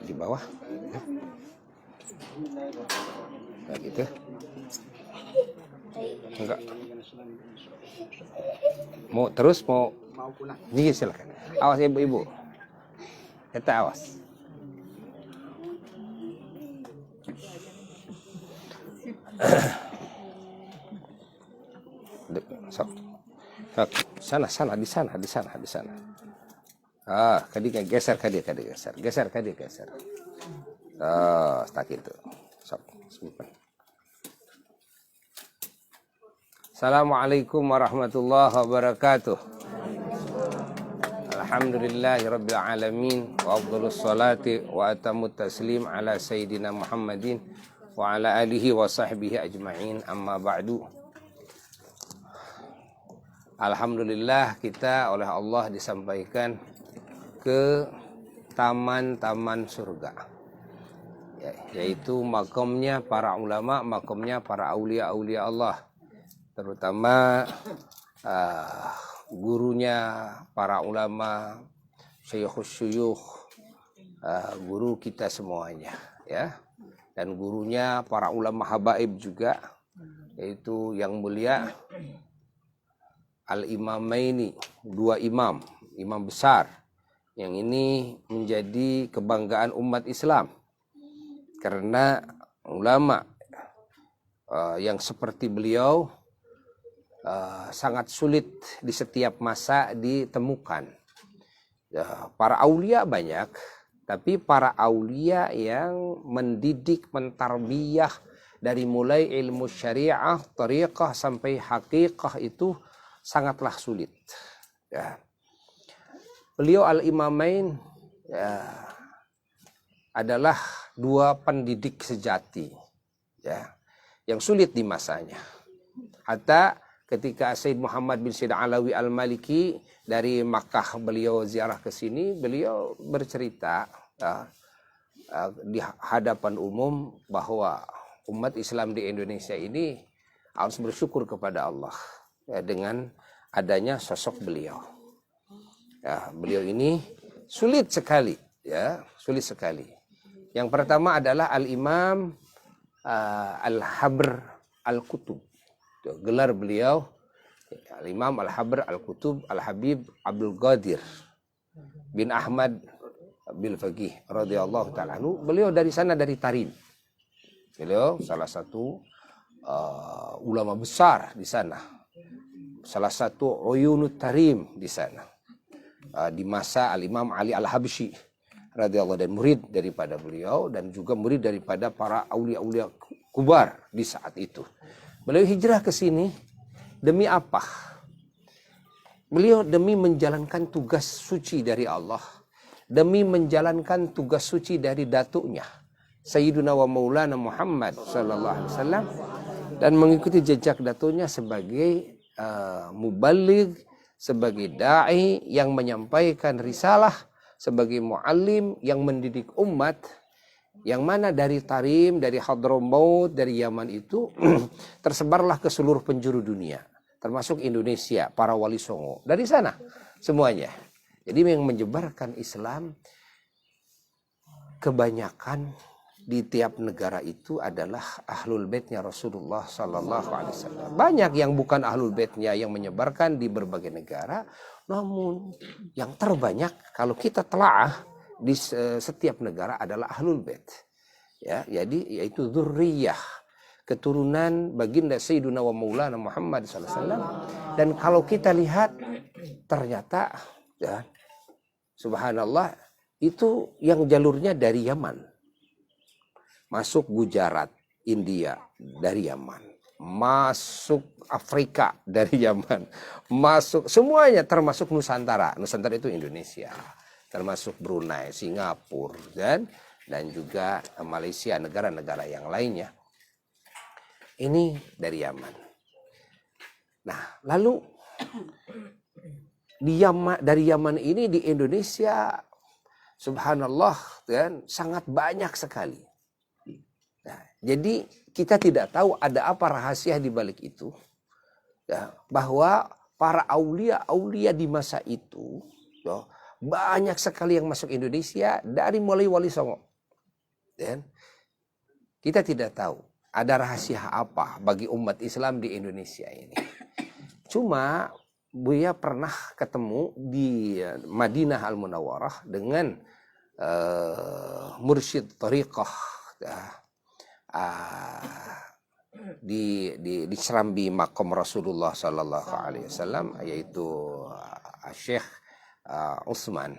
Di bawah nah gitu enggak mau terus mau ini silakan awas ibu-ibu kita awas sok sana di sana kadi geser tak itu sok simpan. Assalamualaikum warahmatullahi wabarakatuh. Alhamdulillahirabbil alamin wa afdhalus salati wa atammut taslim ala sayyidina Muhammadin wa ala alihi wa sahbihi ajma'in amma ba'du. Alhamdulillah kita oleh Allah disampaikan ke taman-taman surga, yaitu makamnya para ulama, makamnya para aulia-aulia Allah, terutama gurunya para ulama, syuyukhus syuyukh, guru kita semuanya, ya, dan gurunya para ulama habaib juga, yaitu yang mulia Al-Imamaini, dua imam besar, yang ini menjadi kebanggaan umat Islam karena ulama yang seperti beliau sangat sulit di setiap masa ditemukan. Para aulia banyak, tapi para aulia yang mendidik, mentarbiyah dari mulai ilmu syariah, tariqah sampai haqiqah itu sangatlah sulit. Ya. Beliau Al-Imamain adalah dua pendidik sejati, ya, yang sulit di masanya. Hatta ketika Sayyid Muhammad bin Said Alawi Al-Maliki dari Makkah beliau ziarah ke sini, beliau bercerita di hadapan umum bahwa umat Islam di Indonesia ini harus bersyukur kepada Allah, ya, dengan adanya sosok beliau. Ya, beliau ini sulit sekali, ya, sulit sekali. Yang pertama adalah Al-Imam Al-Habr Al-Kutub. Gelar beliau Al-Imam Al-Habr Al-Kutub Al-Habib Abdul Qadir bin Ahmad bin Faqih radhiyallahu ta'ala anhu. Beliau dari sana, dari Tarim. Beliau salah satu ulama besar di sana. Salah satu uyunut Tarim di sana. Di masa Al-Imam Ali Al-Habsyi radhiyallahu, dan murid daripada beliau dan juga murid daripada para aulia-aulia kubar di saat itu. Beliau hijrah ke sini demi apa? Beliau demi menjalankan tugas suci dari Allah, demi menjalankan tugas suci dari datuknya Sayyiduna wa Maulana Muhammad sallallahu alaihi wasallam, dan mengikuti jejak datuknya sebagai muballigh, sebagai dai yang menyampaikan risalah, sebagai muallim yang mendidik umat, yang mana dari Tarim, dari Hadramaut, dari Yaman itu tersebarlah ke seluruh penjuru dunia, termasuk Indonesia, para wali songo dari sana semuanya. Jadi yang menyebarkan Islam kebanyakan di tiap negara itu adalah ahlul baitnya Rasulullah Sallallahu Alaihi Wasallam. Banyak yang bukan ahlul baitnya yang menyebarkan di berbagai negara, namun yang terbanyak kalau kita telaah di setiap negara adalah ahlul bait. Ya, jadi yaitu dzurriyyah, keturunan baginda Sayyiduna wa Maulana Muhammad sallallahu alaihi wasallam. Dan kalau kita lihat ternyata, ya, subhanallah, itu yang jalurnya dari Yaman. Masuk Gujarat, India dari Yaman, masuk Afrika dari Yaman, masuk semuanya termasuk Nusantara. Nusantara itu Indonesia, termasuk Brunei, Singapura, dan dan juga Malaysia, negara-negara yang lainnya. Ini dari Yaman. Nah, lalu dari Yaman ini di Indonesia, subhanallah, kan, sangat banyak sekali. Nah, jadi kita tidak tahu ada apa rahasia di balik itu, ya, bahwa para aulia di masa itu, ya, banyak sekali yang masuk Indonesia dari mulai Wali Songo. Dan kita tidak tahu ada rahasia apa bagi umat Islam di Indonesia ini. Cuma Buya pernah ketemu di Madinah Al-Munawwarah dengan mursyid tariqah, ya, di Serambi Makom Rasulullah Sallallahu Alaihi Wasallam, yaitu Syekh Utsman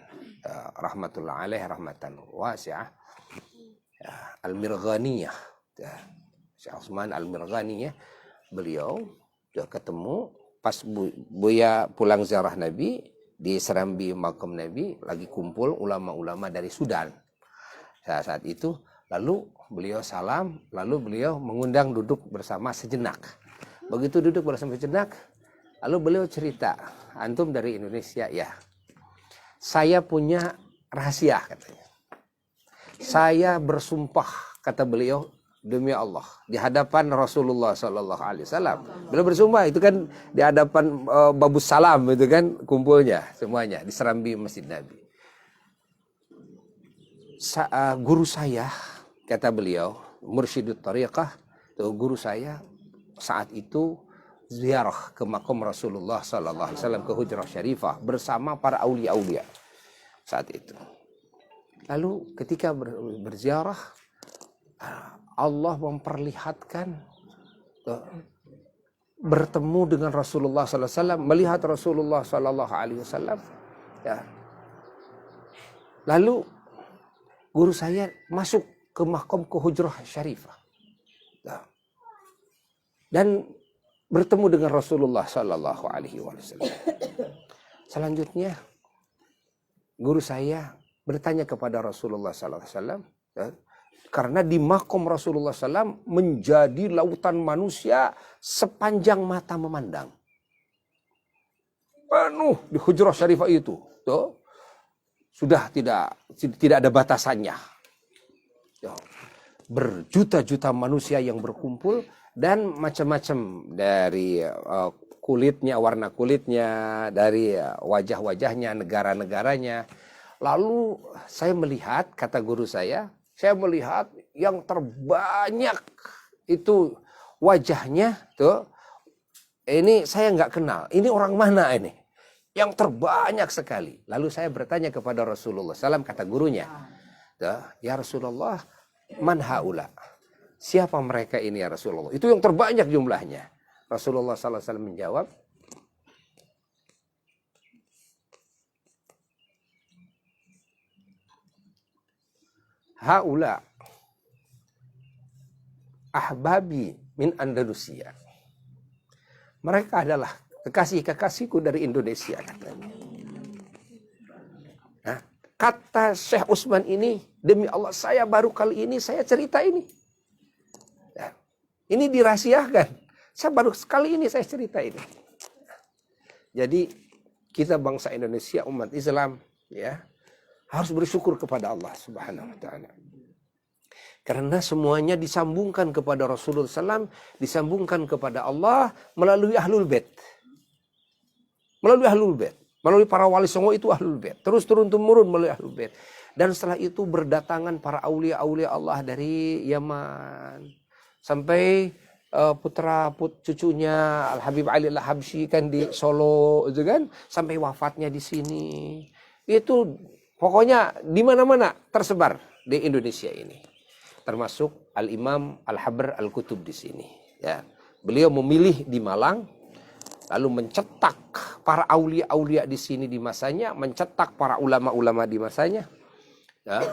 rahmatullah alaih rahmatan wasi'ah Al-Mirghaniyah, Syekh Utsman Al-Mirghaniyah. Beliau ketemu pas Buya pulang ziarah Nabi di Serambi Makom Nabi, lagi kumpul ulama-ulama dari Sudan saat itu. Lalu beliau salam, lalu beliau mengundang duduk bersama sejenak. Begitu duduk bersama sejenak, lalu beliau cerita, antum dari Indonesia ya, saya punya rahasia katanya. Saya bersumpah, kata beliau, demi Allah, di hadapan Rasulullah Sallallahu Alaihi Wasallam. Beliau bersumpah, itu kan di hadapan Babus Salam, itu kan kumpulnya semuanya di Serambi Masjid Nabi. Guru saya, kata beliau, Mursyidut Tariqah, guru saya saat itu ziarah ke makam Rasulullah Sallallahu Alaihi Wasallam, ke Hujrah Syarifah bersama para aulia saat itu. Lalu ketika berziarah, Allah memperlihatkan bertemu dengan Rasulullah Sallallahu Alaihi Wasallam, melihat Rasulullah Sallallahu Alaihi Wasallam. Ya. Lalu guru saya masuk ke mahkom, ke Hujrah Syarifah, dan bertemu dengan Rasulullah Sallallahu Alaihi Wasallam. Selanjutnya guru saya bertanya kepada Rasulullah Sallallahu Alaihi Wasallam, karena di mahkom Rasulullah SAW menjadi lautan manusia sepanjang mata memandang, penuh di Hujrah Syarifah itu, sudah tidak ada batasannya. Berjuta-juta manusia yang berkumpul dan macam-macam dari kulitnya, warna kulitnya, dari wajah-wajahnya, negara-negaranya. Lalu saya melihat, kata guru saya melihat yang terbanyak itu wajahnya tuh. Ini saya nggak kenal. Ini orang mana ini? Yang terbanyak sekali. Lalu saya bertanya kepada Rasulullah SAW, kata gurunya, ya Rasulullah, man haula? Siapa mereka ini ya Rasulullah? Itu yang terbanyak jumlahnya. Rasulullah SAW menjawab, haula ahbabi min Andalusia. Mereka adalah kekasih-kekasihku dari Indonesia, katanya. Nah, kata Syekh Utsman ini, demi Allah saya baru kali ini saya cerita ini. Nah, ini dirahasiakan. Saya baru sekali ini saya cerita ini. Jadi kita bangsa Indonesia, umat Islam, ya, harus bersyukur kepada Allah Subhanahu wa taala. Karena semuanya disambungkan kepada Rasulullah SAW, disambungkan kepada Allah melalui Ahlul Bait. Melalui Ahlul Bait. Melalui para wali songo itu Ahlul Bait. Terus turun-temurun melalui Ahlul Bait. Dan setelah itu berdatangan para aulia-aulia Allah dari Yaman. Sampai putra cucunya Al-Habib Ali Al-Habsyi kan di Solo, itu kan. Sampai wafatnya di sini. Itu pokoknya di mana-mana tersebar di Indonesia ini. Termasuk Al-Imam Al-Habr Al-Kutub di sini. Ya. Beliau memilih di Malang, lalu mencetak para aulia-aulia di sini di masanya, mencetak para ulama-ulama di masanya. Ya.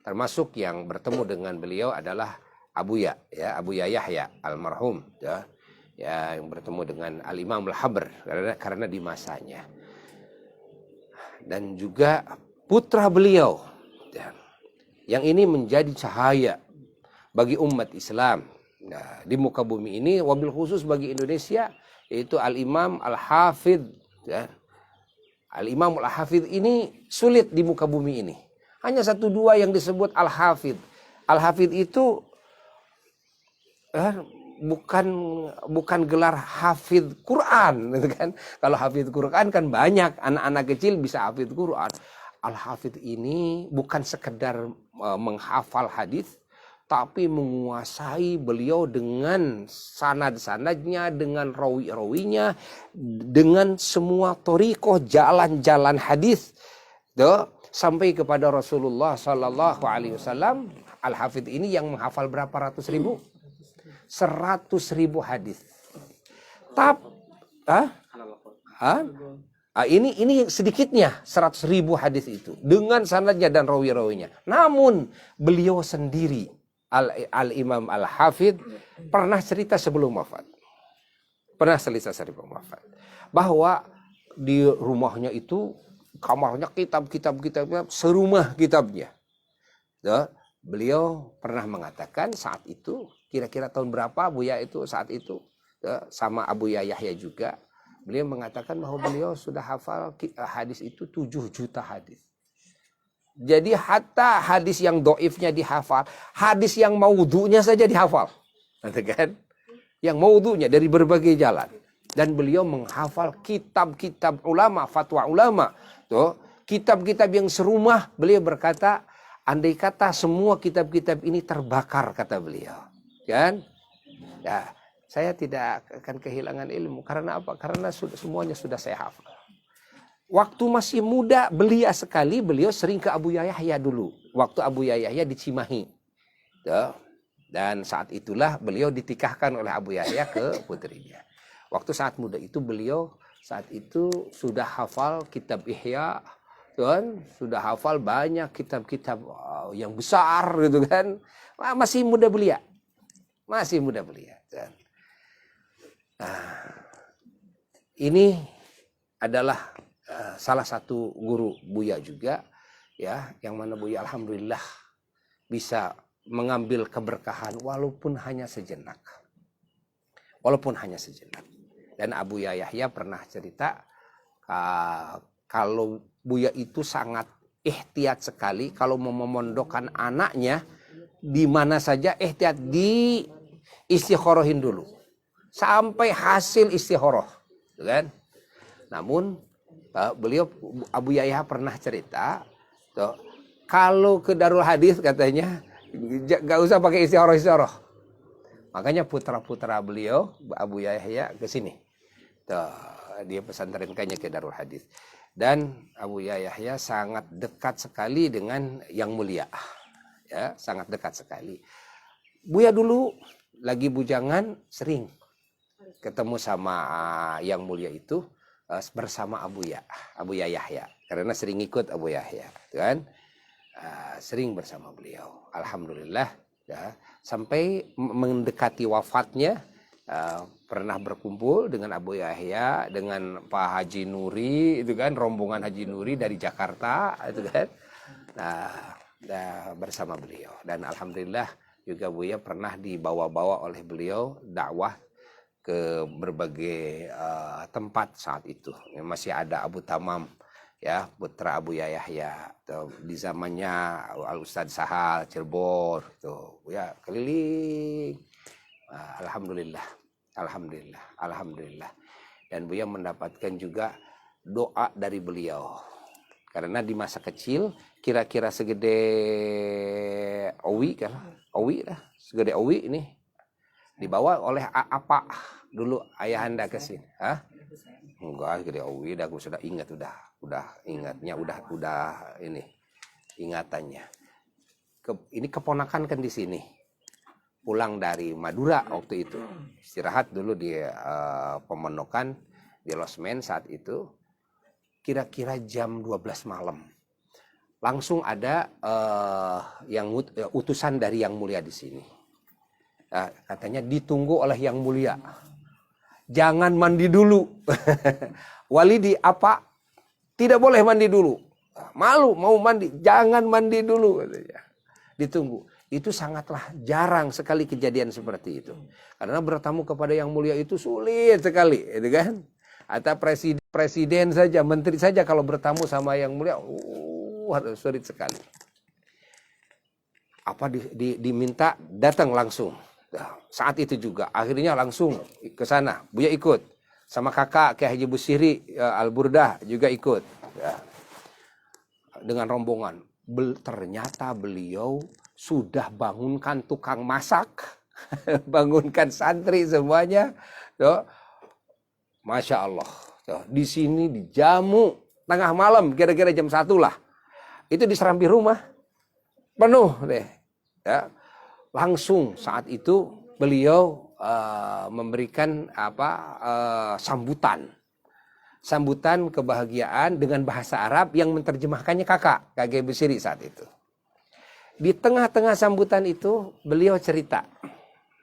Termasuk yang bertemu dengan beliau adalah Abuya Yahya almarhum, ya. Ya, yang bertemu dengan Al-Imam Al-Habr karena di masanya. Dan juga putra beliau, ya, Yang ini menjadi cahaya bagi umat Islam di muka bumi ini, wabil khusus bagi Indonesia, yaitu Al-Imam Al-Hafidh. Al-Imam Al-Hafidh ini sulit di muka bumi ini. Hanya 1-2 yang disebut Al-Hafidh. Al-Hafidh itu bukan gelar hafidh Quran, gitu kan? Kalau hafidh Quran kan banyak anak-anak kecil bisa hafidh Quran. Al-Hafidh ini bukan sekedar menghafal hadis, tapi menguasai beliau dengan sanad-sanadnya, dengan rawi-rawinya, dengan semua thariqah jalan-jalan hadis, sampai kepada Rasulullah Sallallahu Alaihi Wasallam. Al-Hafidh ini yang menghafal berapa ratus ribu? 100.000 hadis. Ini sedikitnya 100.000 hadis itu dengan sanadnya dan rawi-rawinya. Namun beliau sendiri Al-Imam Al-Hafidh pernah cerita sebelum wafat. Bahwa di rumahnya itu kamarnya kitab-kitabnya serumah kitabnya. Beliau pernah mengatakan saat itu, kira-kira tahun berapa Buya itu saat itu, sama Abu Yahya juga, beliau mengatakan bahwa beliau sudah hafal hadis itu 7 juta hadis. Jadi hatta hadis yang doifnya dihafal, hadis yang maudhu'nya saja dihafal, kan? Yang maudhu'nya dari berbagai jalan. Dan beliau menghafal kitab-kitab ulama, fatwa ulama, kitab-kitab yang serumah. Beliau berkata, andai kata semua kitab-kitab ini terbakar, kata beliau, kan? Ya, saya tidak akan kehilangan ilmu. Karena apa? Karena semuanya sudah saya hafal. Waktu masih muda, belia sekali, beliau sering ke Abu Yahya dulu. Waktu Abu Yahya di Cimahi. Dan saat itulah beliau ditikahkan oleh Abu Yahya ke putrinya. Waktu saat muda itu beliau saat itu sudah hafal kitab Ihya, kan? Sudah hafal banyak kitab-kitab yang besar, gitu kan? Masih muda belia. Kan? Nah, ini adalah salah satu guru Buya juga, ya, yang mana Buya alhamdulillah bisa mengambil keberkahan walaupun hanya sejenak. Dan Abu Yahya pernah cerita kalau Buya itu sangat ihtiyat sekali kalau mau memondokkan anaknya di mana saja, ihtiyat di istikhorohin dulu sampai hasil istikharah, kan? Namun beliau Abu Yahya pernah cerita, kalau ke Darul Hadis katanya gak usah pakai istikharah. Makanya putra-putra beliau Abu Yahya ke sini. Dia pesantrenkannya ke Darul Hadis. Dan Abu Yahya sangat dekat sekali dengan Yang Mulia. Ya, sangat dekat sekali. Buya dulu lagi bujangan sering ketemu sama Yang Mulia itu bersama Abu Yahya. Karena sering ikut Abu Yahya, kan? Sering bersama beliau. Alhamdulillah, ya, sampai mendekati wafatnya pernah berkumpul dengan Abu Yahya, dengan Pak Haji Nuri, itu kan, rombongan Haji Nuri dari Jakarta, itu kan. Bersama beliau. Dan alhamdulillah juga Buya pernah dibawa-bawa oleh beliau dakwah ke berbagai tempat saat itu. Masih ada Abu Tamam, ya, putra Abu Yahya, di zamannya Al Ustadz Sahal Cirebon, tuh, ya, keliling. Alhamdulillah. Dan Buya mendapatkan juga doa dari beliau. Karena di masa kecil, kira-kira segede segede Owi ini dibawa oleh apa dulu ayahanda ke sini, Enggak, segede Owi, aku sudah ingat, udah ingatnya, udah ini ingatannya. Ini keponakan kan di sini. Pulang dari Madura waktu itu, istirahat dulu di pemondokan di Losmen saat itu, kira-kira jam 12 malam. Langsung ada utusan dari Yang Mulia di sini. Katanya ditunggu oleh Yang Mulia. Jangan mandi dulu. Walidi apa? Tidak boleh mandi dulu. Malu mau mandi, jangan mandi dulu, katanya. ditunggu. Itu sangatlah jarang sekali kejadian seperti itu. Karena bertamu kepada yang mulia itu sulit sekali, gitu kan? Atau presiden saja, menteri saja kalau bertamu sama yang mulia, sulit sekali. Apa diminta datang langsung. Nah, saat itu juga akhirnya langsung ke sana. Buya ikut sama kakak Kiai Haji Busiri Al-Burdah juga ikut. Ya. Dengan rombongan. Ternyata beliau sudah bangunkan tukang masak, bangunkan santri semuanya. Tuh. Masya Allah. Tuh. Di sini dijamu tengah malam, kira-kira jam 1 lah. Itu di Serambi rumah. Penuh deh. Ya. Langsung saat itu beliau memberikan sambutan kebahagiaan dengan bahasa Arab yang menerjemahkannya kakak Busiri saat itu. Di tengah-tengah sambutan itu beliau cerita.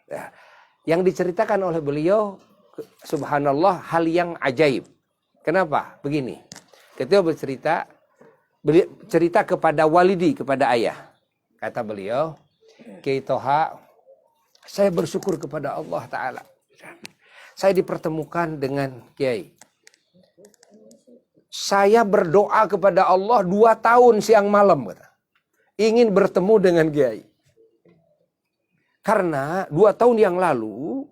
Ya. Yang diceritakan oleh beliau, subhanallah, hal yang ajaib. Kenapa? Begini. Ketika beliau cerita kepada walidi, kepada ayah. Kata beliau, Kiai Toha, saya bersyukur kepada Allah Ta'ala. Saya dipertemukan dengan Kiai. Saya berdoa kepada Allah 2 tahun siang malam, kata. Ingin bertemu dengan Kiai. Karena 2 tahun yang lalu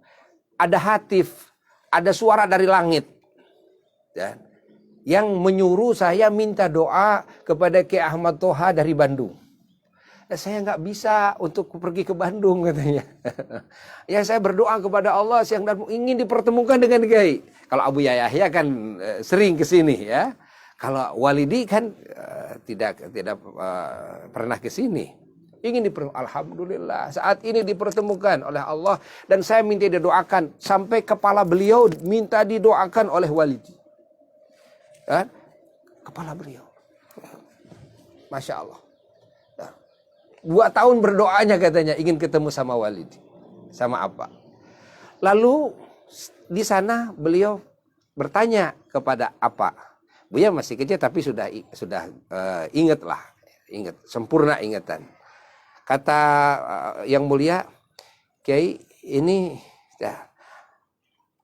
ada hatif, ada suara dari langit, ya, yang menyuruh saya minta doa kepada Kiai Ahmad Toha dari Bandung. Saya nggak bisa untuk pergi ke Bandung, katanya. Ya, saya berdoa kepada Allah siang dan ingin dipertemukan dengan Kiai. Kalau Abu Yahya kan sering ke sini, ya. Kalau Walidi kan tidak pernah ke sini. Ingin Alhamdulillah saat ini dipertemukan oleh Allah dan saya minta didoakan sampai kepala beliau minta didoakan oleh Walidi. Kan? Kepala beliau. Masya Allah. 2 tahun berdoanya katanya ingin ketemu sama Walidi. Sama apa? Lalu di sana beliau bertanya kepada apa? Buya masih kecil tapi sudah ingat lah, sempurna ingatan. Kata yang mulia, Kiai ini ya,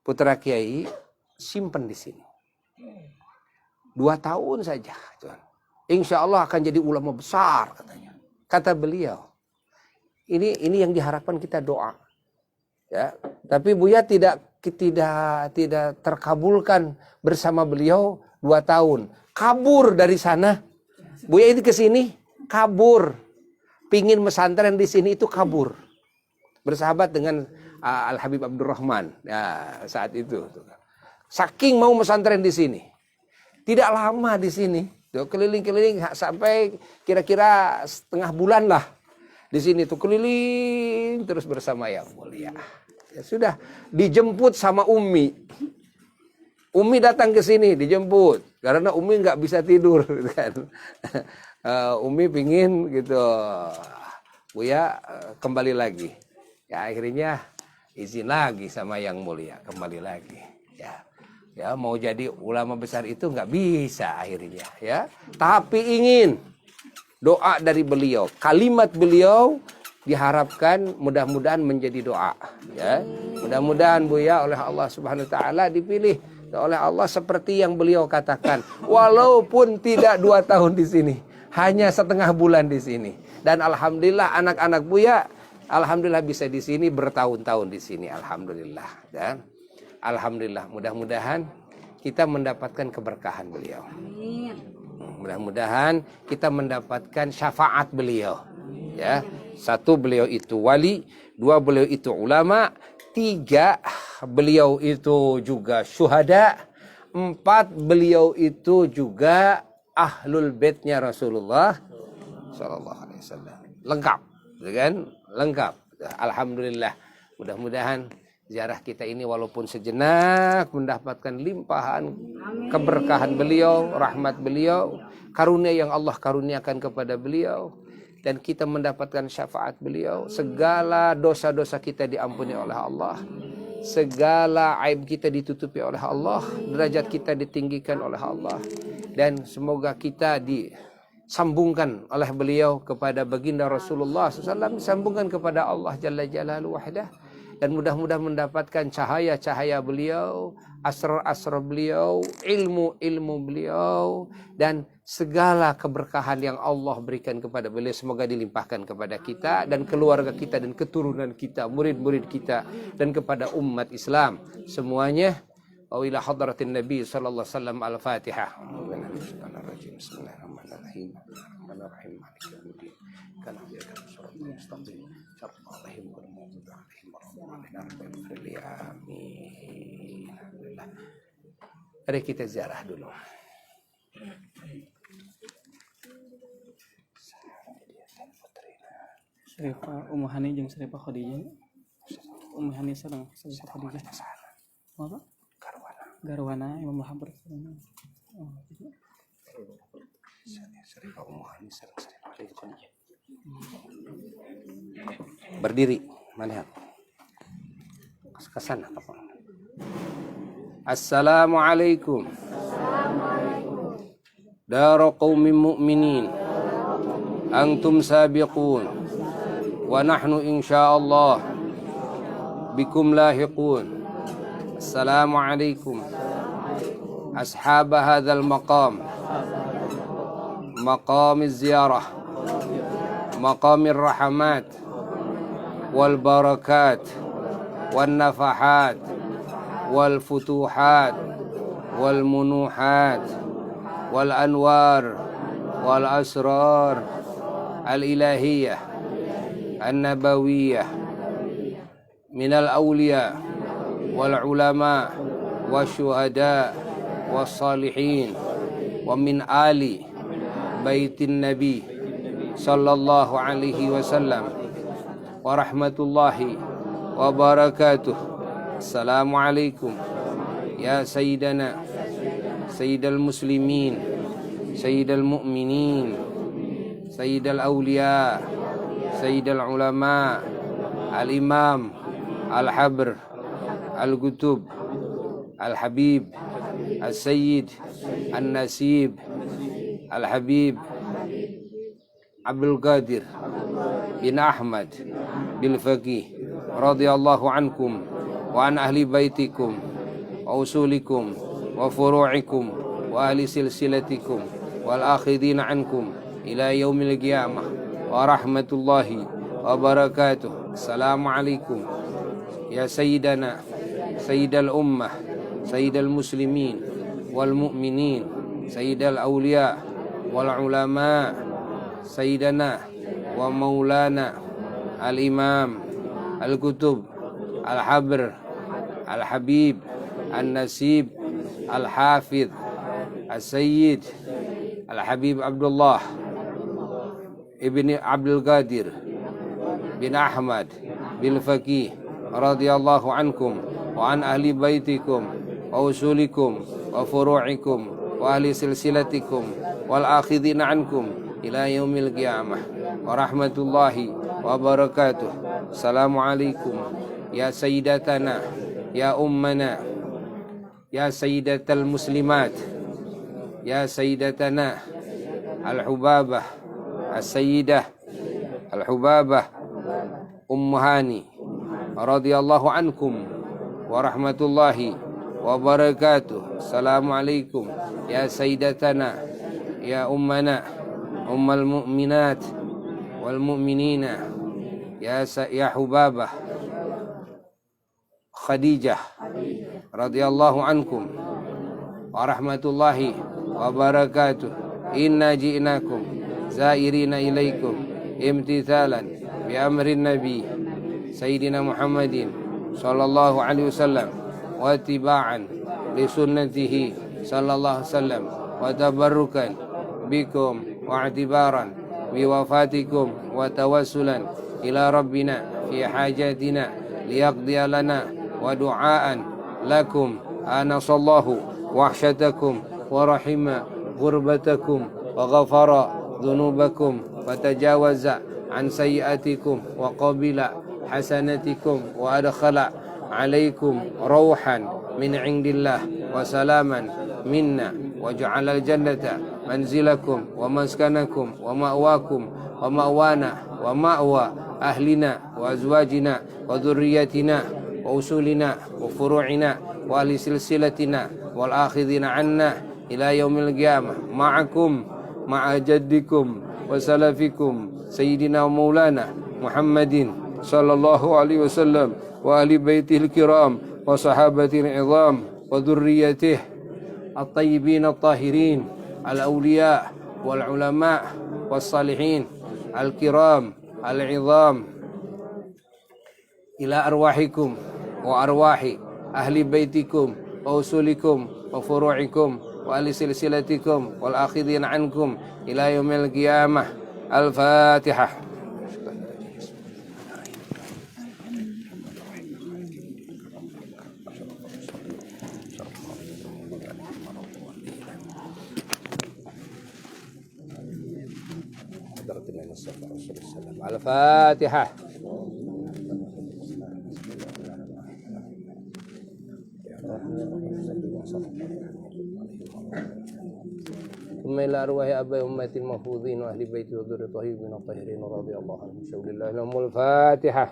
putra Kiai simpan di sini 2 tahun saja, insya Allah akan jadi ulama besar, katanya. Kata beliau, ini yang diharapkan kita doa, ya. Tapi Buya tidak terkabulkan bersama beliau 2 tahun. Kabur dari sana. Buya ini ke sini kabur. Pingin mesantren di sini itu kabur. Bersahabat dengan Al Habib Abdurrahman ya, saat itu. Saking mau mesantren di sini. Tidak lama di sini. Keliling-keliling sampai kira-kira setengah bulan lah. Di sini tuh keliling terus bersama yang mulia. Ya sudah dijemput sama Umi. Umi datang ke sini dijemput karena Umi nggak bisa tidur, kan. Umi pingin gitu, Buya kembali lagi. Ya akhirnya izin lagi sama yang mulia kembali lagi. Ya mau jadi ulama besar itu nggak bisa akhirnya, ya. Tapi ingin doa dari beliau, kalimat beliau diharapkan mudah-mudahan menjadi doa, ya. Mudah-mudahan Buya oleh Allah Subhanahu wa taala dipilih oleh Allah seperti yang beliau katakan, walaupun tidak 2 tahun di sini, hanya setengah bulan di sini. Dan alhamdulillah anak-anak Buya alhamdulillah bisa di sini bertahun-tahun di sini, alhamdulillah. Dan alhamdulillah mudah-mudahan kita mendapatkan keberkahan beliau. Mudah-mudahan kita mendapatkan syafaat beliau. Ya, 1 beliau itu wali, 2 beliau itu ulama, 3 beliau itu juga syuhada, 4 beliau itu juga ahlul baitnya Rasulullah sallallahu alaihi wasallam. Lengkap, kan? Lengkap. Alhamdulillah. Mudah-mudahan ziarah kita ini walaupun sejenak mendapatkan limpahan keberkahan beliau, rahmat beliau, karunia yang Allah karuniakan kepada beliau, dan kita mendapatkan syafaat beliau. Segala dosa-dosa kita diampuni oleh Allah, segala aib kita ditutupi oleh Allah, derajat kita ditinggikan oleh Allah, dan semoga kita disambungkan oleh beliau kepada baginda Rasulullah SAW, disambungkan kepada Allah Jalla Jalaluhu wahdah, dan mudah-mudahan mendapatkan cahaya-cahaya beliau, asrar-asrar beliau, ilmu-ilmu beliau, dan segala keberkahan yang Allah berikan kepada beliau semoga dilimpahkan kepada kita dan keluarga kita dan keturunan kita, murid-murid kita, dan kepada umat Islam semuanya. Wa ila hadratin Nabi sallallahu alaihi wasallam. Al-Fatihah. Bismillahirrahmanirrahim. Bismillahirrahmanirrahim. Maliki yaumiddin. Kana ya'lamu siratal mustaqim. Siratal amin. Mari kita ziarah dulu. Syarifah Ummu Hani jeung Syarifah Khadijah. Ummu Hani sareng Syarifah Khadijah. Apa? Garwana Imam Al-Habr. Oh, gitu. Syarifah Ummu Hani sareng Syarifah Khadijah. Berdiri, mana? Ke sana apa? Assalamualaikum. Daru qaumin mu'minin. Antum sabiqun. Wa nahnu insyaallah bikum lahiqun. Assalamualaikum. Ashab hadzal maqam. Maqam az-ziyarah. Maqam ar-rahmat wal barakat wan nafahat wal futuhat wal munuhat wal anwar wal asrar al ilahiyah an nabawiyah minal awliya wal ulama wasyuhada was salihin wa min ali baitin nabi sallallahu alaihi wasallam wa rahmatullahi wa barakatuh. Assalamualaikum ya sayyidana sayyidal muslimin sayyidal mu'minin sayyidal awliya sayyidal ulama al-imam al-habr al-kutub al-habib al-sayyid al-nasib al-habib Abdul Qadir bin Ahmad bin Faqih radhiyallahu ankum wa an ahli baitikum wa usulikum wa furu'ikum wa ahli silsilatikum wal akhidina ankum ila yaumil qiyamah wa rahmatullahi wa barakatuh. Assalamualaikum ya sayyidana sayyidal ummah sayyidal muslimin wal mu'minin sayyidal awliya wal ulama sayyidana wa maulana al-imam al-kutub al-habr al-habib al-nasib al-hafidh al-sayyid al-habib Abdullah ibni Abdul Qadir bin Ahmad bin Faqih radhiyallahu ankum wa an ahli baitikum wa usulikum wa furu'ikum wa ahli silsilatikum wal akhidina ankum ila yaumil qiyamah wa rahmatullahi wa barakatuh. Assalamualaikum ya sayyidatana ya ummana ya sayyidatal muslimat ya sayyidatana al-hubabah as-sayyidah al-hubabah Ummu Hani radhiyallahu ankum wa rahmatullahi wa barakatuh. Assalamualaikum ya sayyidatana ya ummana ummul mu'minat wal mu'minina ya hubabah Khadijah radhiyallahu ankum wa rahmatullahi wa barakatuh. Inna ji'nakum zairina ilaikum imtithalan bi amrin nabi sayyidina Muhammadin sallallahu alaihi wasallam wa tiba'an li sunnatihi sallallahu alaihi wasallam wa tabarrukan bikum wa i'tibaran bi wafatikum wa tawassulan ila rabbina fi hajatina liyaqdiya lana wa du'aan lakum anasallahu wahsyatakum wa rahima ghurbatakum wa ghafara dhunubakum wa tajawaza an sayyiatikum wa qabila hasanatikum wa adkhala alaikum rauhan min indillah wa salaman minna wa ja'alal jannata منزلكم ومسكنكم ومأواكم ومأوانا ومأوى أهلنا وأزواجنا وذريتنا وأصولنا وفروعنا وأهل سلسلتنا والآخذين عنا إلى يوم القيامة معكم مع جدكم وسلفكم سيدنا ومولانا محمد صلى الله عليه وسلم وأهل بيته الكرام وصحابته العظام وذريته الطيبين الطاهرين الأولياء والعلماء والصالحين الكرام العظام إلى أرواحكم وأرواح أهل بيتكم وأصولكم وفروعكم وأهل سلسلتكم والآخذين عنكم إلى يوم القيامة. الفاتحة. الفاتحة. ثم إلى أرواح أبي أمة المحفوظين وأهل بيت وذرية الطيبين الطاهرين رضي الله عنهم بحول الله لهم. الفاتحة.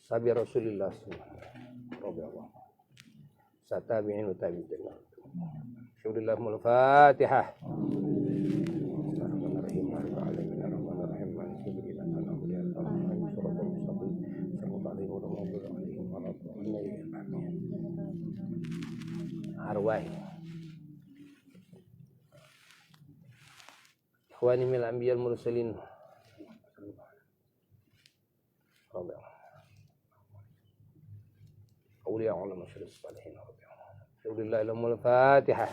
Sabi Rasulullah sallallahu satabi'in wa tabi'in. Alhamdulillah. Al-Fatihah. Arwah ikhwani minal anbiya'il mursalin أولياء علماء شر الصالحين. الحمد لله لهم. الفاتحة.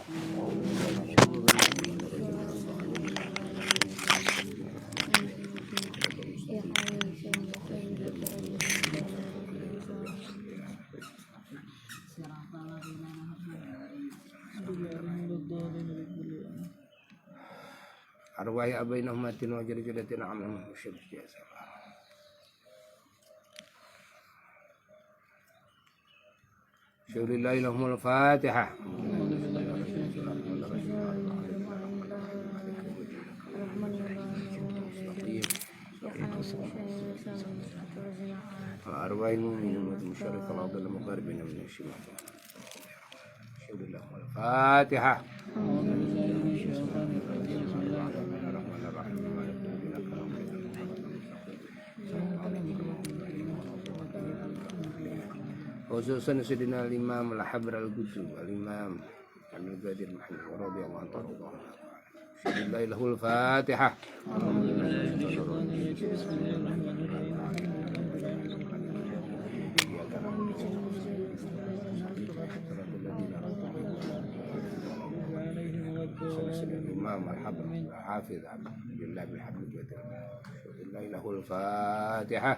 أرواح أبينا أمتنا وجلجلتنا عمهم وشبه جازا. الحمد لله لهم. الفاتحة. أرواح المؤمنين والمشارك الأرض المغاربين من الشمال. الحمد لله. الفاتحة. khususan Sayyidina Al-Imam Al-Habr Al-Qutub Al-Imam Abdul Qadir Muhammad radhiyallahu anhu. Bismillahil Fatihah. Imam Al-Habr Hafiz Abdullah bin Habib Bismillahil Fatihah.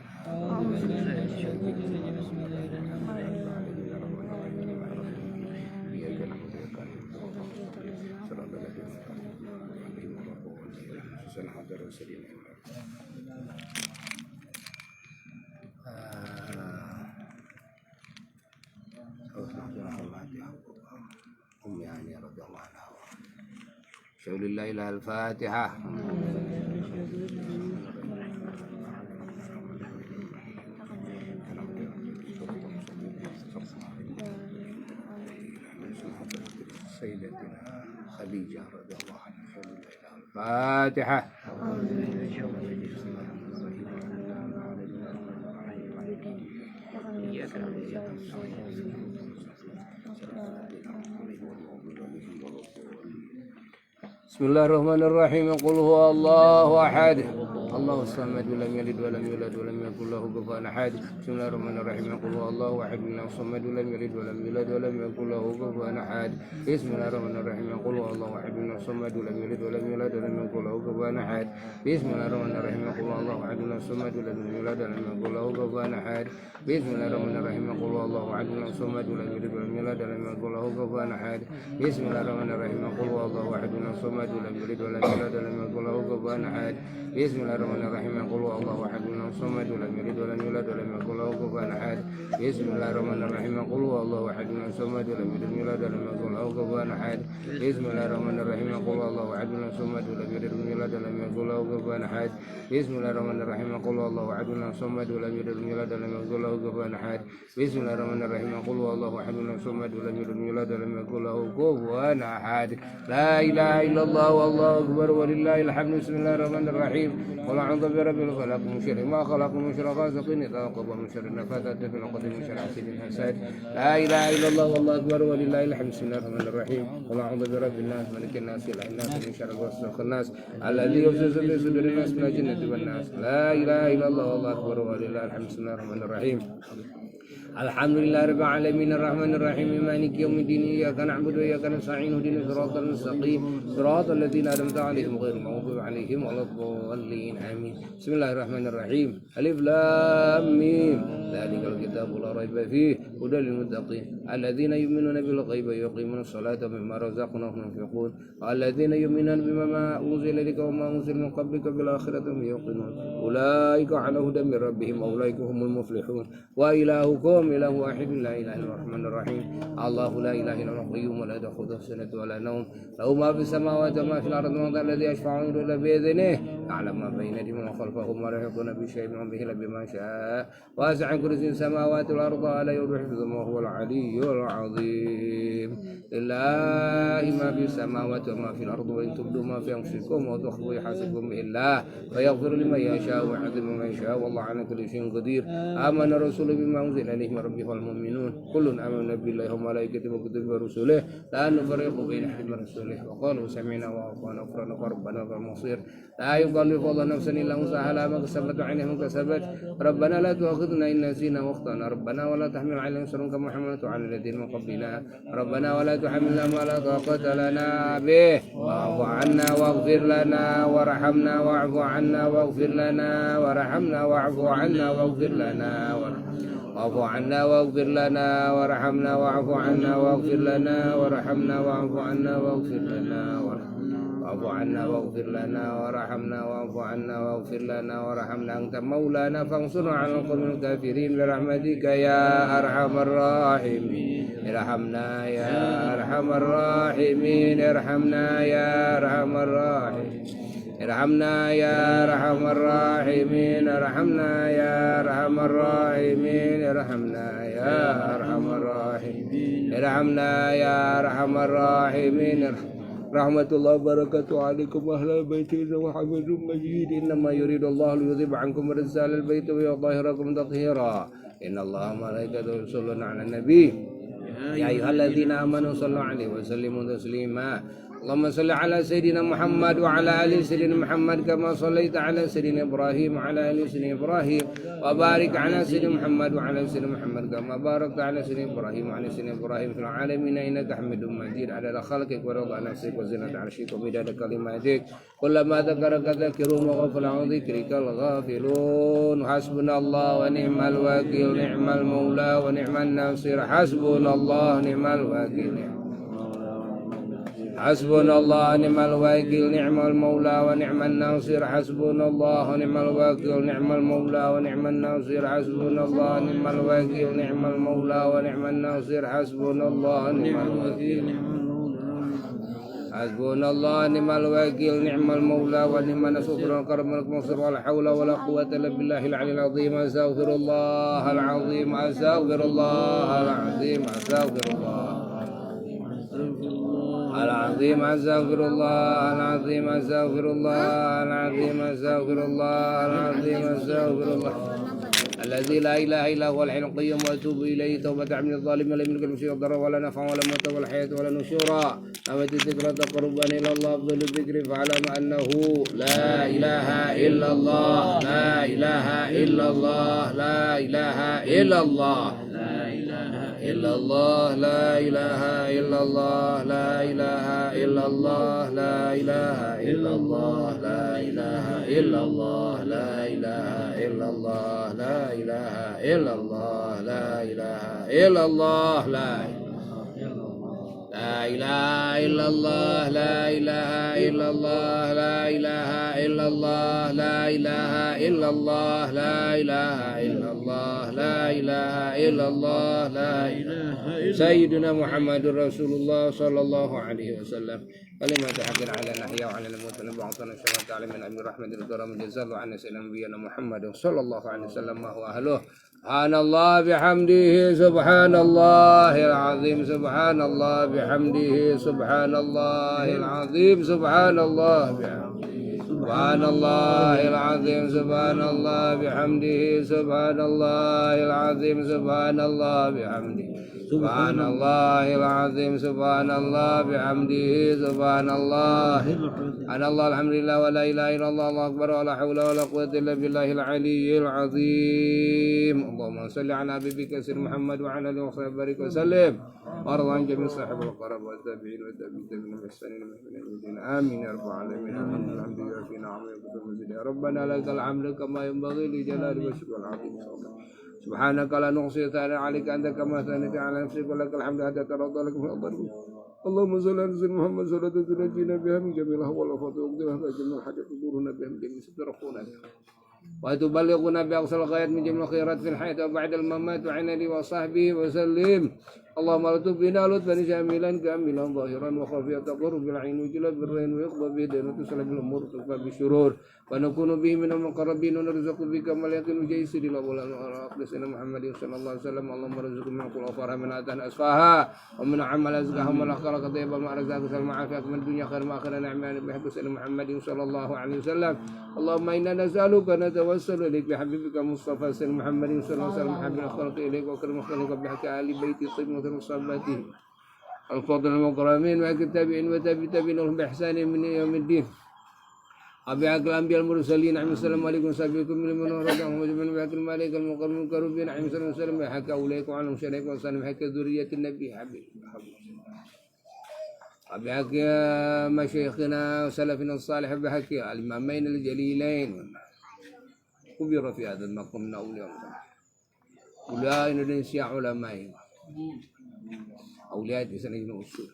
Syaulillahi al-Fatihah. Sayyidatina Khadijah radhiyallahu anha. Al-Fatihah. Bismillahirrahmanirrahim. Qul huwallahu ahad. الله الصمد لم يلد ولم يولد ولم يكن له كفوا أحد بسم الله الرحمن الرحيم قل هو الله أحد الله الصمد لم يلد ولم يولد ولم يكن له كفوا أحد بسم الله الرحمن الرحيم قل هو الله أحد الله الصمد لم يلد ولم يولد ولم يكن له كفوا أحد بسم الله الرحمن الرحيم قل هو الله أحد الله الصمد لم يلد ولم يكن له كفوا أحد بسم الله الرحمن الرحيم قل هو الله أحد الله الصمد لم يلد ولم يولد ولم يكن له كفوا أحد بسم الله الرحمن الرحيم قل هو الله أحد الله الصمد لم يلد ولم يولد ولم يكن له كفوا أحد بسم الله الرحمن الرحيم قل هو الله أحد الله الصمد لم يلد ولم يولد ولم يكن له كفوا أحد بسم الله الرحمن الرحيم قل هو الله أحد الله الصمد لم يلد ولم يولد ولم يكن له كفوا أحد بسم الله الرحمن الرحيم قل هو الله أحد الله الصمد لم يلد ولم يولد ولم يكن له كفوا أحد بسم الله الرحمن الرحيم قل هو الله أحد الله الصمد لم يلد ولم يولد ولم يكن له كفوا أحد بسم الله الرحمن الرحيم قل هو الله أحد الله الصمد لم يلد ولم يولد ولم يكن له كفوا أحد لا إله إلا الله والله أكبر ولله الحمد بسم الله الرحمن الرحيم قل أعوذ برب الفلق من شر ما خلق من شر غاسق إذا وقب من شر النفاثات في العقد من شر حاسد حسد لا إله إلا الله والله أكبر ولله الحمد بسم الله الرحمن الرحيم قل أعوذ برب الناس ملك الناس إله الناس من شر الوسواس الناس الذي يوسوس في صدور الناس من الجنة والناس لا إله إلا الله والله أكبر ولله الحمد بسم الله الرحمن الرحيم الحمد لله رب العالمين الرحمن الرحيم مالك يوم الدين إياك نعبد وإياك نستعين اهدنا الصراط المستقيم صراط الذين أنعمت عليهم غير المغضوب عليهم ولا الضالين آمين بسم الله الرحمن الرحيم ألف لام ميم ذلك الكتاب لا ريب فيه هدى للمتقين الذين يؤمنون بالغيب ويقيمون الصلاة ومما رزقناهم ينفقون والذين يؤمنون بما أنزل إليك وما أنزل من قبلك بالآخرة هم يوقنون أولئك على هدى من ربهم وأولئك هم المفلحون وإلهكم إله واحد لا إله إلا الرحمن الرحيم الله لا إله إلا هو القيوم ولا تأخذه سنة ولا نوم له ما في السماوات وما في الأرض من ذا الذي يشفع عنده إلا بإذنه يعلم ما بين أيديهم وما خلفهم ولا يحيطون بشيء من علمه إلا بما شاء واسع كرسي السماوات والأرض ولا يؤوده حفظهما وهو العلي العظيم لله ما في السماوات وما في الأرض وإن تبدوا ما في أنفسكم وتخفوا يحاسبكم به الله ويغفر لمن يشاء ويعذب من يشاء والله على كل شيء قدير آمن الرسول بما أنزل إليه من ربه والمؤمنون كل آمن بالله وملائكته وكتبه ورسله لا نفرق بين أحد من رسله وقالوا سمعنا وأطعنا غفرانك ربنا والمصير لا يكلف الله نفسا إلا وسعها لها ما كسبت وعليها ما كسبت ربنا لا تؤاخذنا إن نسينا واخطأنا ربنا ولا تحمل علينا إصرا كما حملته على الذين من قبلنا ربنا ولا تحملنا ما لا طاقة لنا به واعف عنا واغفر لنا وارحمنا واعف عنا واغفر لنا وارحمنا واعف عنا واغفر لنا واعف عنا واغفر لنا وارحمنا واعف عنا واغفر لنا وارحمنا واعف عنا واغفر لنا واعف عنا واغفر لنا وارحمنا واعف عنا واغفر لنا وارحمنا أنت مولانا فانصرنا على القوم الكافرين برحمتك يا أرحم الراحمين ارحمنا يا أرحم الراحمين ارحمنا يا أرحم الراحمين ارحمنا يا أرحم الراحمين ارحمنا يا أرحم الراحمين ارحمنا يا أرحم الراحمين ارحمنا يا أرحم الراحمين رحمة الله وبركاته عليكم أهل البيت وحمد مجيد إنما يريد الله ليذهب عنكم رجال البيت ويطهركم تطهيرا إن الله وملائكته يصلون على النبي يا أيها الذين آمنوا صلوا عليه وسلموا تسليما اللهم صل على سيدنا محمد وعلى آل سيدنا محمد كما صليت على سيدنا إبراهيم وعلى آل سيدنا إبراهيم وبارك على سيدنا محمد وعلى سيدنا محمد كما باركت على سيدنا إبراهيم وعلى سيدنا إبراهيم في العالمين إنك حميد مجيد عدد خلقك ورضا نفسك وزنة عرشك ومداد كلماتك كلما ذكرك ذاكرون وغفل عن ذكرك الغافلون حسبنا الله ونعم الوكيل نعم المولى ونعم الناصر حسبنا الله نعم الوكيل حسبنا الله نعم الوكيل نعم المولى ونعم الناصر حسبنا الله نعم الوكيل نعم المولى ونعم الناصر حسبنا الله نعم الوكيل نعم المولى ونعم الناصر حسبنا الله نعم الوكيل حسبنا الله نعم الوكيل نعم المولى ونعم الناصر الكرم والنصر ولا حول ولا قوة إلا بالله العلي العظيم أستغفر الله العظيم أستغفر الله العظيم أستغفر الله العظيم أستغفر الله العظيم أستغفر الله العظيم أستغفر الله العظيم أستغفر الله الذي لا إله إلا هو الحي القيوم وأتوب إليه توبة من الظالم لا يملك المشرك الضر ولا نفع ولا موت ولا حياة ولا نشورا أمت الذكر تقربا إلى الله أفضل الذكر فاعلم أنه لا إله إلا الله لا إله إلا الله لا إله إلا الله لا إله إلا الله لا إله إلا الله لا إله إلا الله لا إله إلا الله لا إله إلا الله لا إله إلا الله لا إله إلا الله لا إله إلا الله لا إله إلا الله لا إله إلا الله لا إله إلا الله لا إله إلا الله لا إله إلا الله لا إله إلا الله لا إله سيدنا محمد رسول الله صلى الله عليه وسلم كلمة حق على نحيا وعلى الموت نبعثنا شهادة على من أمر رحمة الكرام جزا الله عنا سيدنا نبينا محمد صلى الله عليه وسلم ما هو أهله سبحان الله بحمده سبحان الله العظيم سبحان الله بحمده سبحان الله العظيم سبحان الله بحمده سبحان الله العظيم سبحان الله بحمده سبحان الله العظيم سبحان الله بحمده سبحان الله العظيم سبحان الله بحمده سبحان الله سبحان الله الحمد لله ولا إله إلا الله الله أكبر ولا حول ولا قوة إلا بالله العلي العظيم اللهم صل على حبيبك سيدنا محمد وعلى آله وصحبه وبارك وسلم وارض عن جميع صاحب القرب والتابعين والتابعين بإحسان إلى يوم الدين آمين يا رب العالمين آمين الحمد لله في نعمه وكرمه يا ربنا لك الحمد كما ينبغي لجلال وجهك العظيم سبحانك لا نحصي ثناء عليك أنت كما أثنيت على نفسك ولك الحمد حتى ترضى لك من أفضل اللهم صل على سيدنا محمد صلاة تنجينا بها من جميع الأهوال والآفات وتقضينا بها جميع الحاجات وتدورنا بها من جميع سترخونا وتبلغنا بأقصى الغايات من جميع الخيرات في الحياة وبعد الممات وعن آله وصحبه وسلم اللهم الطف بنا لطفا شاملا كاملا ظاهرا وخفيا تقر بالعين وجلا بالرين ويقضى بالدين وتسلم الأمور وتكفى بالشرور ونكون به من المقربين ونرزق بك ما اليقين وجيسر الأول والآخر سيدنا محمد صلى الله عليه وسلم اللهم ارزقنا من قل أفرها من آتان أسقاها ومن عمل أزكاها ومن أخلاق طيبا ما رزقك سلم عافية من الدنيا خير ما آخر نعمان بحب سيدنا محمد صلى الله عليه وسلم اللهم إنا نسألك نتوسل إليك بحبيبك مصطفى سيدنا محمد صلى الله عليه وسلم حبيب الخلق إليك وكرم خلقك بحق آل بيت الطيب وصحبته الفضل المكرمين والتابعين وتابعين لهم بإحسان من يوم الدين أبيعك الأنبياء المرسلين عليه السلام عليكم وصحبكم من ورجعهم وجمعنا بحق الملائكة المقربين الكروبين عليه السلام وسلم بحق أولئك وعنهم شريك وصالح بحق ذرية النبي حبيب أبيعك يا مشايخنا وسلفنا الصالح بحق الإمامين الجليلين كبير في هذا المقام من أولياء أولئك إندونيسيا علماء أولياء di sana Ibnu Usul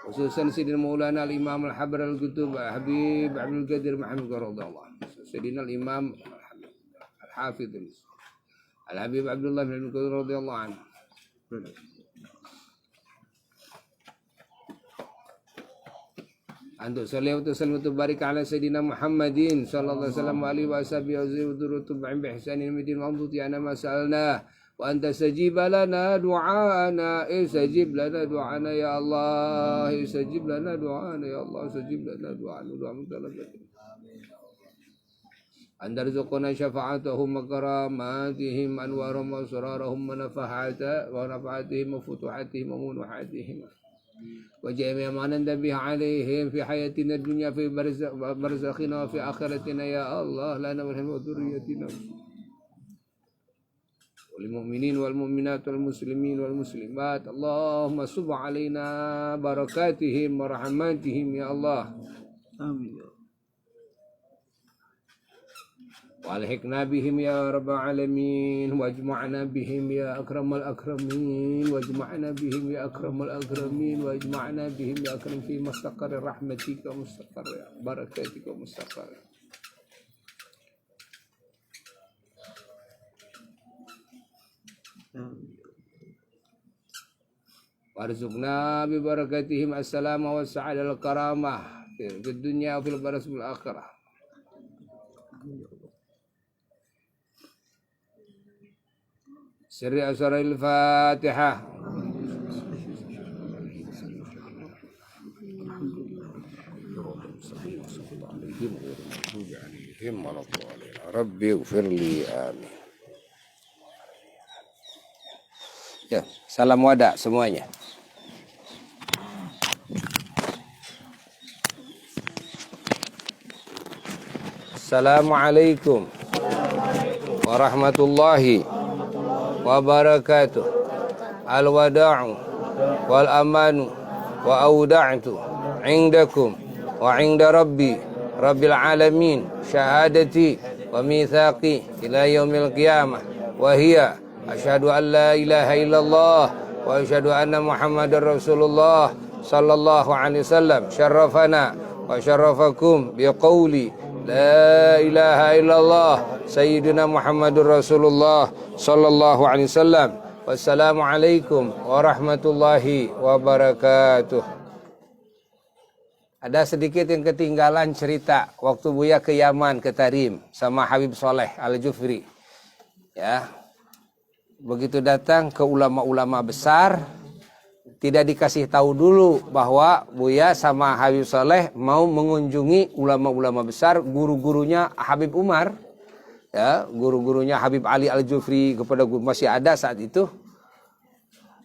khususan Sayyidina Maulana Al-Imam Al-Habr Al-Qutub Habib Abdul Qadir Muhammad radhiyallahu anhu Sayyidina Al-Imam Al-Hafidh Al-Habib Abdullah bin Qadir radhiyallahu anhu Antuk sallallahu alaihi wasallam barik ala Sayyidina Muhammadin sallallahu alaihi wasallam alihi wa sahbihi wa durrutu bi ihsanin midin wa amduti ana masalna wa anta sajib lana du'ana istajib lana du'ana ya Allah istajib lana du'ana ya Allah istajib lana du'ana anta rizquna syafa'atuhum wa karamatihim anwarahum wa surarahum wa nafahatihim wa futuhatihim wa munuhatihim وجميع ما ننتبه عليهم في حياتنا الدنيا في برزخنا وفي آخرتنا يا الله لنا ولهم وذريتنا وللمؤمنين والمؤمنات والمسلمين والمسلمات اللهم صب علينا بركاتهم ورحماتهم يا الله آمين والحقنا بهم يا رب العالمين واجمعنا بهم يا أكرم الأكرمين واجمعنا بهم يا أكرم الأكرمين واجمعنا بهم يا أكرم في مستقر رحمتك ومستقر بركاتك ومستقر وارزقنا ببركاتهم السلام والسعادة والكرامة في الدنيا وفي البرزخ والآخرة سر أسرار الفاتحة عليهم ولا الضالين Rabbi ighfirli. Amin. Ya, salam wada semuanya. Assalamualaikum warahmatullahi wabarakatuh. Al-wada'u wal amanu wa auda'tu indakum wa inda rabbi rabbil alamin syahadati wa mitsaqi ila yaumil qiyamah wa hiya asyhadu an la ilaha illallah wa asyhadu anna muhammadar rasulullah sallallahu alaihi wasallam syarrafana wa syarrafakum biqauli la ilaha illallah sayyidina muhammadur rasulullah sallallahu alaihi wasallam. Wassalamualaikum warahmatullahi wabarakatuh. Ada sedikit yang ketinggalan cerita waktu Buya ke Yaman, ke Tarim sama Habib Soleh Al-Jufri. Ya. Begitu datang ke ulama-ulama besar, tidak dikasih tahu dulu bahwa Buya sama Habib Soleh mau mengunjungi ulama-ulama besar, guru-gurunya Habib Umar. Ya, guru-gurunya Habib Ali Al-Jufri kepada guru masih ada saat itu.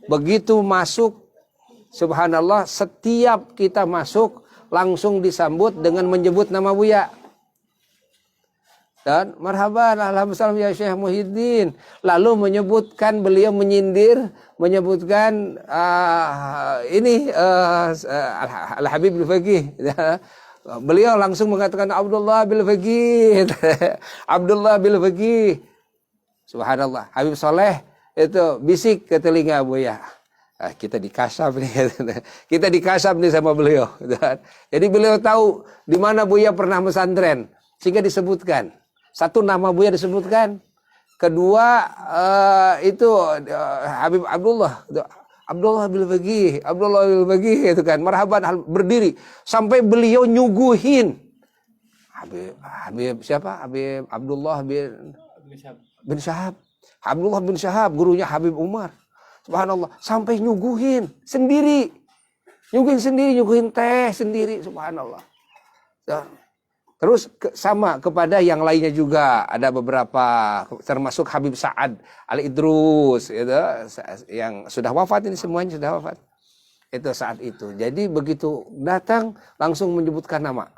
Begitu masuk, subhanallah, setiap kita masuk langsung disambut dengan menyebut nama Buya. Dan marhaban, alhamdulillah ya Syekh Muhyiddin. Lalu menyebutkan, beliau menyindir, menyebutkan Al-Habib Al-Faqih. Beliau langsung mengatakan Abdullah bil Faqih. Abdullah bil Faqih. Subhanallah. Habib Soleh itu bisik ke telinga Buya. Kita dikasap nih. Kita dikasap nih sama beliau. Jadi beliau tahu di mana Buya pernah pesantren. Sehingga disebutkan. Satu, nama Buya disebutkan. Kedua, itu Habib Abdullah. Abdullah bil Faqih, Abdullah bil Faqih itu kan, marhaban, berdiri sampai beliau nyuguhin Habib siapa? Habib Abdullah bin Syahab. Abdullah bin Syahab, gurunya Habib Umar. Subhanallah, sampai nyuguhin sendiri. Nyuguhin teh sendiri, subhanallah. Terus sama kepada yang lainnya juga, ada beberapa termasuk Habib Sa'ad Al-Idrus itu yang sudah wafat, ini semuanya sudah wafat. Itu saat itu. Jadi begitu datang langsung menyebutkan nama.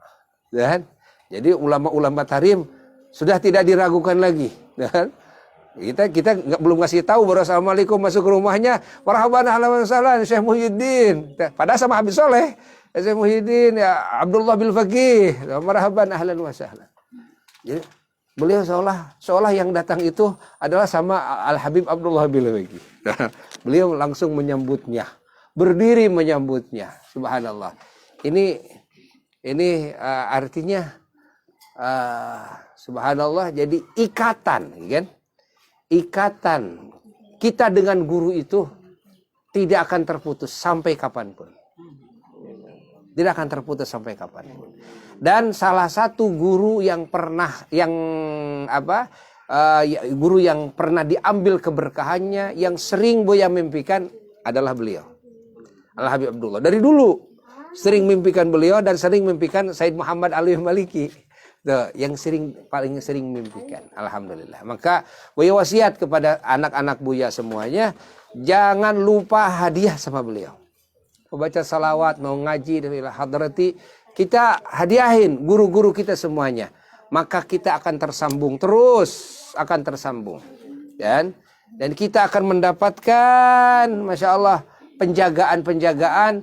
Dan jadi ulama-ulama Tarim sudah tidak diragukan lagi. Dan kita belum ngasih tahu baru assalamualaikum masuk ke rumahnya, marhaban ahlan wa sahlan Syekh Muhyiddin. Padahal sama Habib Soleh. Syekh Muhyiddin ya Abdullah bil Faqih, marhaban ahlan wa sahlan. Jadi beliau seolah yang datang itu adalah sama Al Habib Abdullah bil Faqih. Beliau langsung menyambutnya, berdiri menyambutnya. Subhanallah. Ini artinya subhanallah, jadi ikatan, kan? Ikatan kita dengan guru itu tidak akan terputus sampai kapanpun. Tidak akan terputus sampai kapanpun. Dan salah satu guru yang pernah guru yang pernah diambil keberkahannya, yang sering Buya mimpikan adalah beliau, Al Habib Abdullah. Dari dulu sering mimpikan beliau dan sering mimpikan Said Muhammad Ali Maliki. Tuh, yang paling sering mimpikan. Alhamdulillah. Maka Buya wasiat kepada anak-anak Buya semuanya, jangan lupa hadiah sama beliau. Membaca salawat, mau ngaji dari hadrati, kita hadiahin guru-guru kita semuanya. Maka kita akan tersambung, terus akan tersambung. Dan kita akan mendapatkan, Masya Allah, penjagaan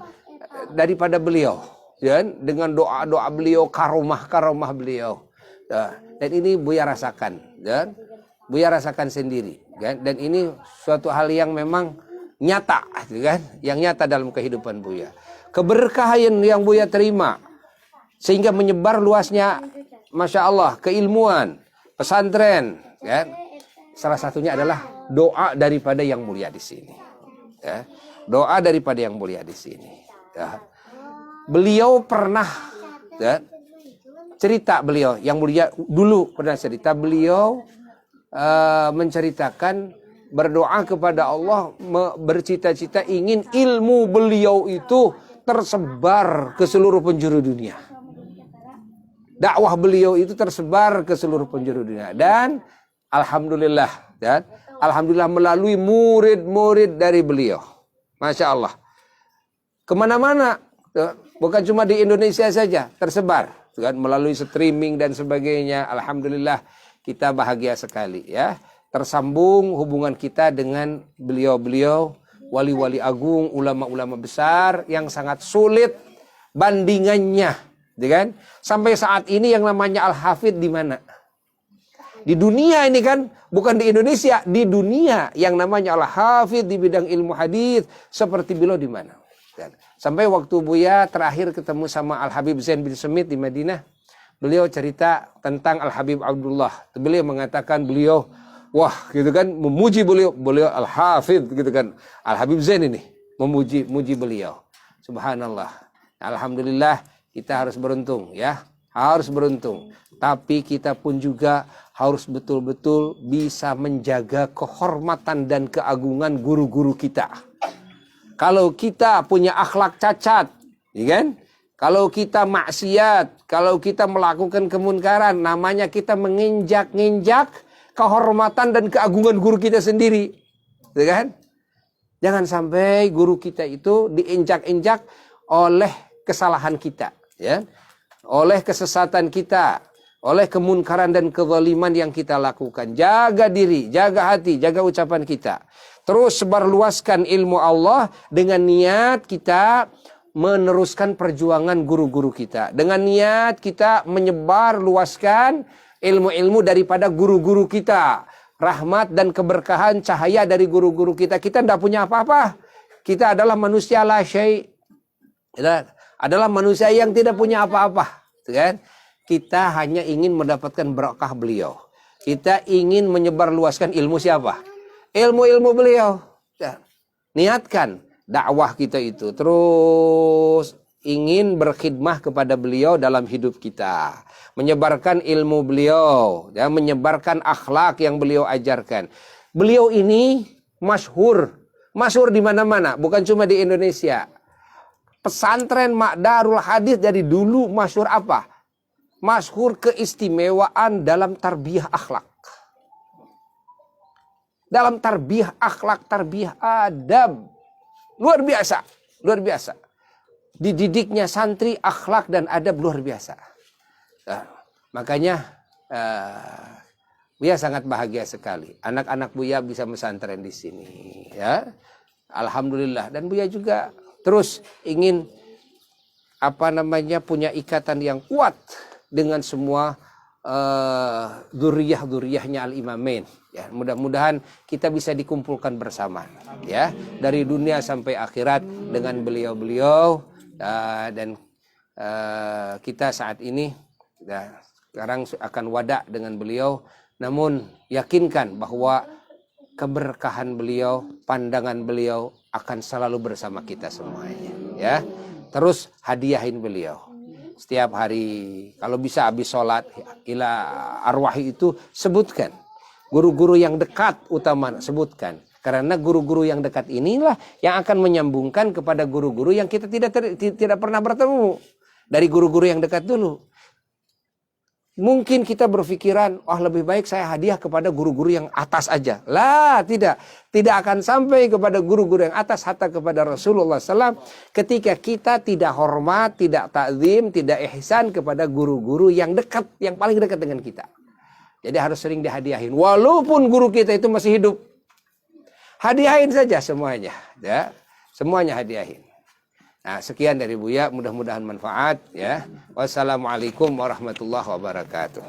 daripada beliau. Dan dengan doa-doa beliau, karomah beliau. Dan ini Buya rasakan. Dan Buya rasakan sendiri. Dan ini suatu hal yang memang nyata, kan? Yang nyata dalam kehidupan Buya. Keberkahan yang Buya terima sehingga menyebar luasnya, Masya Allah, keilmuan, pesantren, kan? Salah satunya adalah doa daripada yang mulia di sini. Ya. Doa daripada yang mulia di sini. Ya. Beliau pernah, ya, cerita beliau yang mulia dulu pernah cerita, beliau menceritakan berdoa kepada Allah, bercita-cita ingin ilmu beliau itu tersebar ke seluruh penjuru dunia. Dakwah beliau itu tersebar ke seluruh penjuru dunia. Dan alhamdulillah, melalui murid-murid dari beliau. Masya Allah. Kemana-mana, bukan cuma di Indonesia saja, tersebar. Melalui streaming dan sebagainya. Alhamdulillah, kita bahagia sekali ya. Tersambung hubungan kita dengan beliau-beliau, wali-wali agung, ulama-ulama besar yang sangat sulit bandingannya, kan? Sampai saat ini yang namanya Al-Hafidh di mana? Di dunia ini kan, bukan di Indonesia, di dunia yang namanya Al-Hafidh di bidang ilmu hadis seperti beliau di mana? Sampai waktu Buya terakhir ketemu sama Al-Habib Zain bin Semit di Madinah, beliau cerita tentang Al-Habib Abdullah. Beliau mengatakan beliau, wah gitu kan, memuji beliau Al-Hafidh gitu kan. Al-Habib Zain ini memuji beliau. Subhanallah. Alhamdulillah, kita harus beruntung ya. Harus beruntung. Tapi kita pun juga harus betul-betul bisa menjaga kehormatan dan keagungan guru-guru kita. Kalau kita punya akhlak cacat, ya kan? Kalau kita maksiat, kalau kita melakukan kemunkaran, namanya kita menginjak-injak kehormatan dan keagungan guru kita sendiri, ya kan? Jangan sampai guru kita itu diinjak-injak oleh kesalahan kita, ya, oleh kesesatan kita, oleh kemunkaran dan kezaliman yang kita lakukan. Jaga diri, jaga hati, jaga ucapan kita. Terus sebarluaskan ilmu Allah dengan niat kita meneruskan perjuangan guru-guru kita. Dengan niat kita menyebarluaskan ilmu-ilmu daripada guru-guru kita. Rahmat dan keberkahan cahaya dari guru-guru kita. Kita tidak punya apa-apa. Kita adalah manusia la syai'. Kita adalah manusia yang tidak punya apa-apa. Kan? Kita hanya ingin mendapatkan berkah beliau. Kita ingin menyebarluaskan ilmu siapa? Ilmu-ilmu beliau. Ya. Niatkan dakwah kita itu. Terus ingin berkhidmah kepada beliau dalam hidup kita. Menyebarkan ilmu beliau. Ya, menyebarkan akhlak yang beliau ajarkan. Beliau ini masyhur. Masyhur di mana-mana. Bukan cuma di Indonesia. Pesantren Darul Hadis dari dulu masyhur apa? Masyhur keistimewaan dalam tarbiyah akhlak. Dalam tarbiyah akhlak, tarbiyah adab. Luar biasa. Luar biasa. Dididiknya santri akhlak dan adab luar biasa. Nah, makanya Buya sangat bahagia sekali. Anak-anak Buya bisa pesantren di sini. Ya, alhamdulillah. Dan Buya juga terus ingin punya ikatan yang kuat dengan semua dzurriyyah-dzurriyyahnya Al-Imamain. Ya, mudah-mudahan kita bisa dikumpulkan bersama ya dari dunia sampai akhirat dengan beliau-beliau dan kita saat ini sekarang akan wada dengan beliau, namun yakinkan bahwa keberkahan beliau, pandangan beliau akan selalu bersama kita semuanya ya. Terus hadiahin beliau setiap hari, kalau bisa habis sholat ila arwahi itu sebutkan. Guru-guru yang dekat utama sebutkan. Karena guru-guru yang dekat inilah yang akan menyambungkan kepada guru-guru yang kita tidak pernah bertemu. Dari guru-guru yang dekat dulu. Mungkin kita berpikiran, lebih baik saya hadiah kepada guru-guru yang atas aja. Lah, tidak. Tidak akan sampai kepada guru-guru yang atas, hatta kepada Rasulullah SAW. Ketika kita tidak hormat, tidak takzim, tidak ihsan kepada guru-guru yang dekat, yang paling dekat dengan kita. Jadi harus sering dihadiahin. Walaupun guru kita itu masih hidup. Hadiahin saja semuanya. Ya. Semuanya hadiahin. Nah, sekian dari Buya, mudah-mudahan manfaat ya. Wassalamualaikum warahmatullahi wabarakatuh.